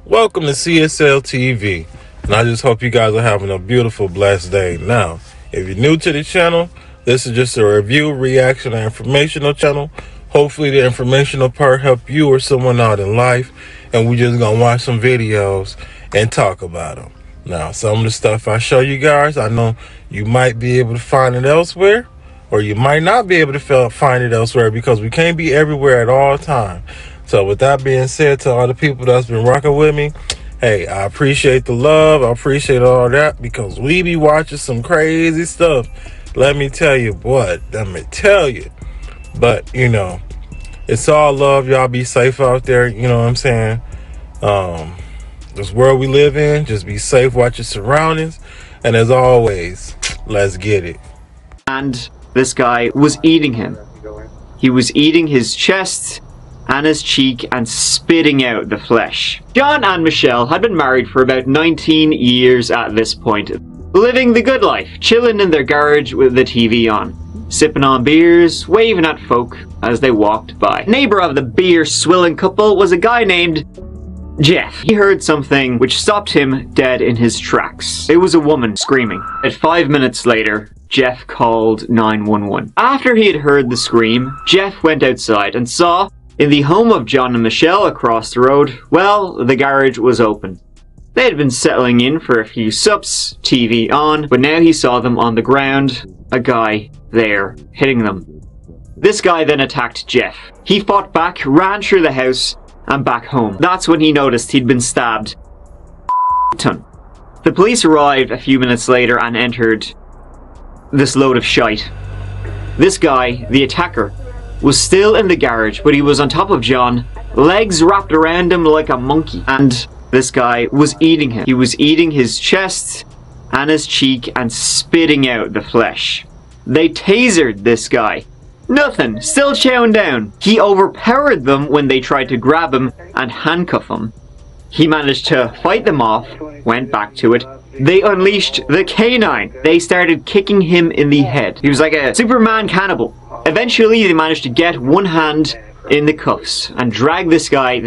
Welcome to CSL TV, and I just hope you guys are having a beautiful, blessed day. Now, if you're new to the channel, this is just a review, reaction, and informational channel. Hopefully the informational part help you or someone out in life, and we just gonna watch some videos and talk about them. Now, some of the stuff I show you guys, I know you might be able to find it elsewhere, or you might not be able to find it elsewhere because we can't be everywhere at all times. So with that being said, to all the people that's been rocking with me, hey, I appreciate the love. I appreciate all that because we be watching some crazy stuff. Let me tell you what, let me tell you. But, you know, it's all love. Y'all be safe out there. You know what I'm saying? This world we live in, just be safe, watch your surroundings. And as always, let's get it. And this guy was eating him. He was eating his chest and his cheek and spitting out the flesh. John and Michelle had been married for about 19 years at this point, living the good life, chilling in their garage with the TV on, sipping on beers, waving at folk as they walked by. Neighbor of the beer-swilling couple was a guy named Jeff. He heard something which stopped him dead in his tracks. It was a woman screaming. At 5 minutes later, Jeff called 911. After he had heard the scream, Jeff went outside and saw, in the home of John and Michelle across the road, well, the garage was open. They had been settling in for a few sups, TV on, but now he saw them on the ground, a guy there, hitting them. This guy then attacked Jeff. He fought back, ran through the house, and back home. That's when he noticed he'd been stabbed. The police arrived a few minutes later and entered this load of shite. This guy, the attacker, was still in the garage, but he was on top of John, legs wrapped around him like a monkey. And this guy was eating him. He was eating his chest and his cheek and spitting out the flesh. They tasered this guy. Nothing, still chowing down. He overpowered them when they tried to grab him and handcuff him. He managed to fight them off, went back to it. They unleashed the canine. They started kicking him in the head. He was like a Superman cannibal. Eventually, they managed to get one hand in the cuffs and drag this guy,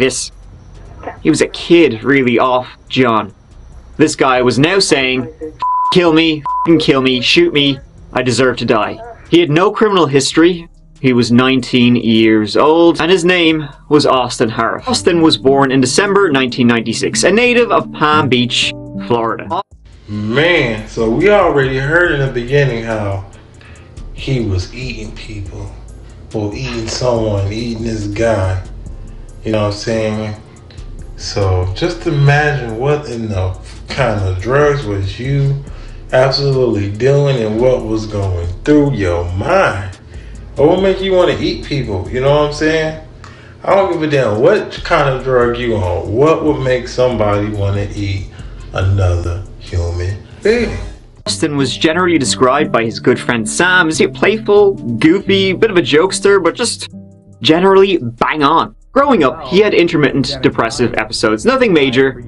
he was a kid, really, off John. This guy was now saying, kill me, shoot me, I deserve to die. He had no criminal history. He was 19 years old, and his name was Austin Harris. Austin was born in December 1996, a native of Palm Beach, Florida. Man, so we already heard in the beginning how he was eating people, or eating someone, eating this guy. You know what I'm saying? So just imagine what in the kind of drugs was you absolutely doing and what was going through your mind. What would make you want to eat people? You know what I'm saying? I don't give a damn what kind of drug you on. What would make somebody want to eat another human being? Austin was generally described by his good friend Sam as a playful, goofy, bit of a jokester, but just generally bang on. Growing up, he had intermittent depressive episodes, nothing major,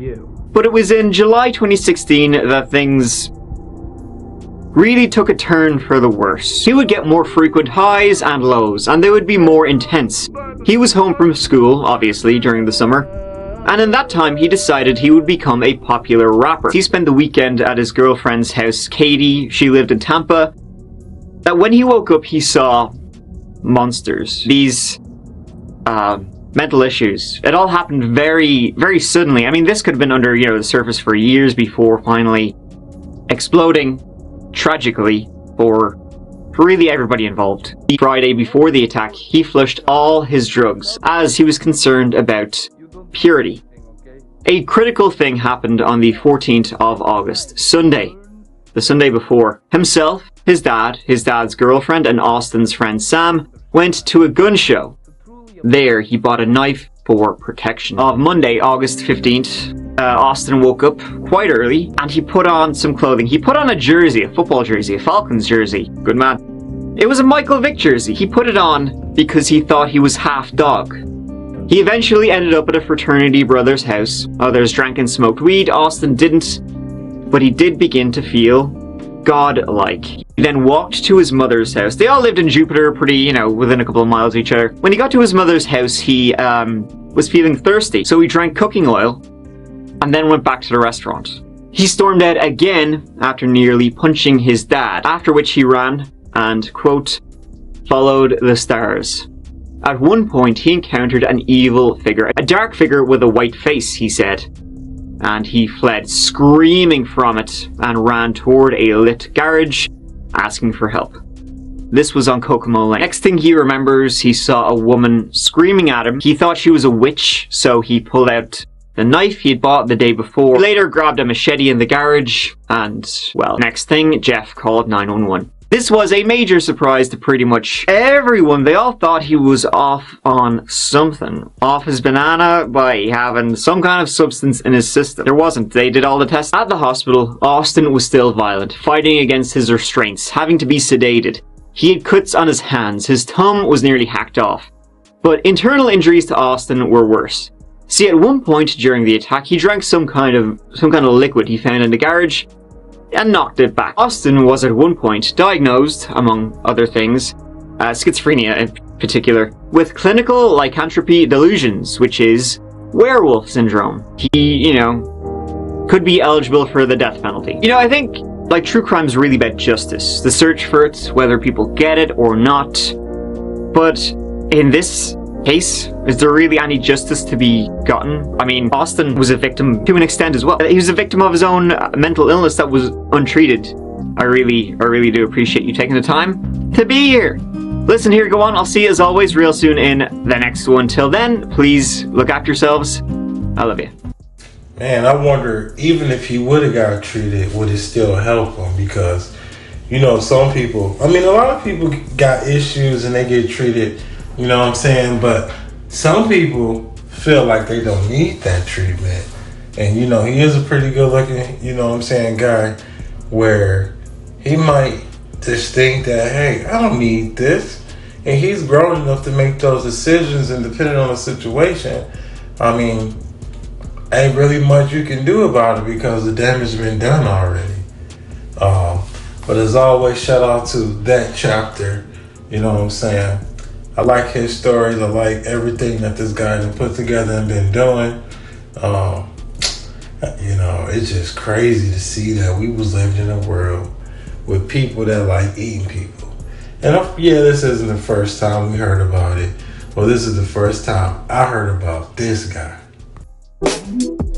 but it was in July 2016 that things really took a turn for the worse. He would get more frequent highs and lows, and they would be more intense. He was home from school, obviously, during the summer, and in that time he decided he would become a popular rapper. He spent the weekend at his girlfriend's house, Katie. She lived in Tampa. That when he woke up, he saw monsters. These mental issues. It all happened very, very suddenly. I mean, this could have been under, the surface for years before finally exploding tragically for really everybody involved. The Friday before the attack, he flushed all his drugs as he was concerned about purity. A critical thing happened on the 14th of August, Sunday. The Sunday before. Himself, his dad's girlfriend, and Austin's friend Sam went to a gun show. There, he bought a knife for protection. On Monday, August 15th, Austin woke up quite early and he put on some clothing. He put on a jersey, a football jersey, a Falcons jersey. Good man. It was a Michael Vick jersey. He put it on because he thought he was half dog. He eventually ended up at a fraternity brother's house. Others drank and smoked weed. Austin didn't, but he did begin to feel God-like. He then walked to his mother's house. They all lived in Jupiter, pretty, within a couple of miles of each other. When he got to his mother's house, he was feeling thirsty, so he drank cooking oil and then went back to the restaurant. He stormed out again after nearly punching his dad, after which he ran and, quote, followed the stars. At one point, he encountered an evil figure, a dark figure with a white face, he said, and he fled, screaming from it, and ran toward a lit garage, asking for help. This was on Kokomo Lane. Next thing he remembers, he saw a woman screaming at him. He thought she was a witch, so he pulled out the knife he had bought the day before. He later grabbed a machete in the garage, and, well, next thing, Jeff called 911. This was a major surprise to pretty much everyone. They all thought he was off on something. Off his banana by having some kind of substance in his system. There wasn't. They did all the tests. At the hospital, Austin was still violent, fighting against his restraints, having to be sedated. He had cuts on his hands. His thumb was nearly hacked off. But internal injuries to Austin were worse. See, at one point during the attack, he drank some kind of liquid he found in the garage and knocked it back. Austin was at one point diagnosed, among other things, schizophrenia in particular, with clinical lycanthropy delusions, which is werewolf syndrome. He, could be eligible for the death penalty. I think, like, true crime is really about justice. The search for it, whether people get it or not. But in this case, is there really any justice to be gotten? I mean, Austin was a victim to an extent as well. He was a victim of his own mental illness that was untreated. I really do appreciate you taking the time to be here. Listen, here, go on. I'll see you as always real soon in the next one. Till then, please look after yourselves. I love you. Man, I wonder, even if he would have got treated, would it still help him? Because, some people, a lot of people got issues and they get treated, you know what I'm saying? But some people feel like they don't need that treatment. And, he is a pretty good looking, guy, where he might just think that, hey, I don't need this. And he's grown enough to make those decisions, and depending on the situation, ain't really much you can do about it because the damage has been done already. But as always, shout out to that chapter. You know what I'm saying? I like his stories. I like everything that this guy has put together and been doing. It's just crazy to see that we was living in a world with people that like eating people. And this isn't the first time we heard about it. Well, this is the first time I heard about this guy.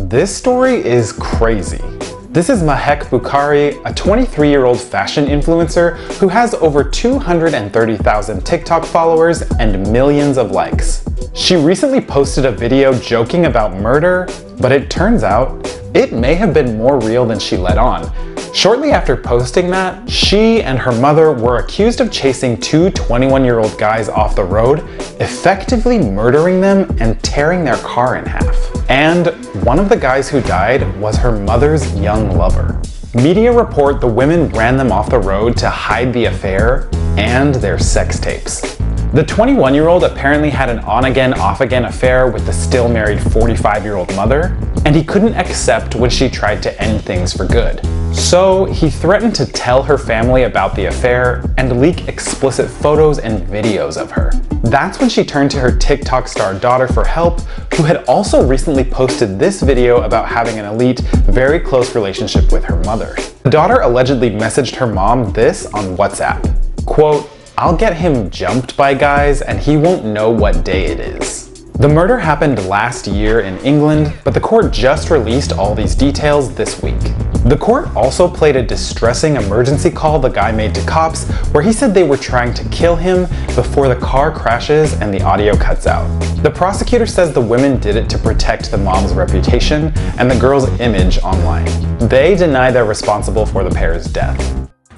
This story is crazy. This is Mahek Bukhari, a 23-year-old fashion influencer who has over 230,000 TikTok followers and millions of likes. She recently posted a video joking about murder, but it turns out it may have been more real than she let on. Shortly after posting that, she and her mother were accused of chasing two 21-year-old guys off the road, effectively murdering them and tearing their car in half. And one of the guys who died was her mother's young lover. Media report the women ran them off the road to hide the affair and their sex tapes. The 21-year-old apparently had an on-again, off-again affair with the still-married 45-year-old mother, and he couldn't accept when she tried to end things for good. So he threatened to tell her family about the affair and leak explicit photos and videos of her. That's when she turned to her TikTok star daughter for help, who had also recently posted this video about having an elite, very close relationship with her mother. The daughter allegedly messaged her mom this on WhatsApp. Quote, "I'll get him jumped by guys and he won't know what day it is." The murder happened last year in England, but the court just released all these details this week. The court also played a distressing emergency call the guy made to cops where he said they were trying to kill him before the car crashes and the audio cuts out. The prosecutor says the women did it to protect the mom's reputation and the girl's image online. They deny they're responsible for the pair's death.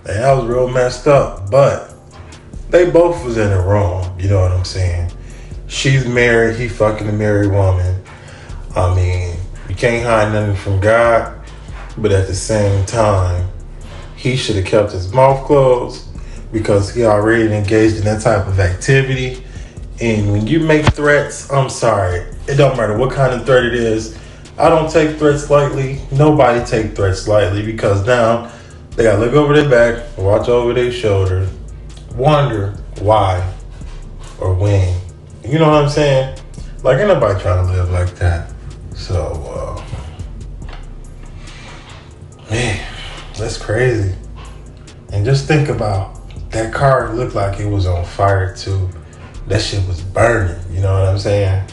That was real messed up, but they both was in the wrong, you know what I'm saying? She's married, he fucking a married woman. You can't hide nothing from God, but at the same time, he should have kept his mouth closed because he already engaged in that type of activity. And when you make threats, I'm sorry, it don't matter what kind of threat it is. I don't take threats lightly. Nobody take threats lightly because now they gotta look over their back, watch over their shoulder, wonder why or when. You know what I'm saying? Like, ain't nobody trying to live like that. So, That's crazy. And just think about that car looked like it was on fire too. That shit was burning, you know what I'm saying?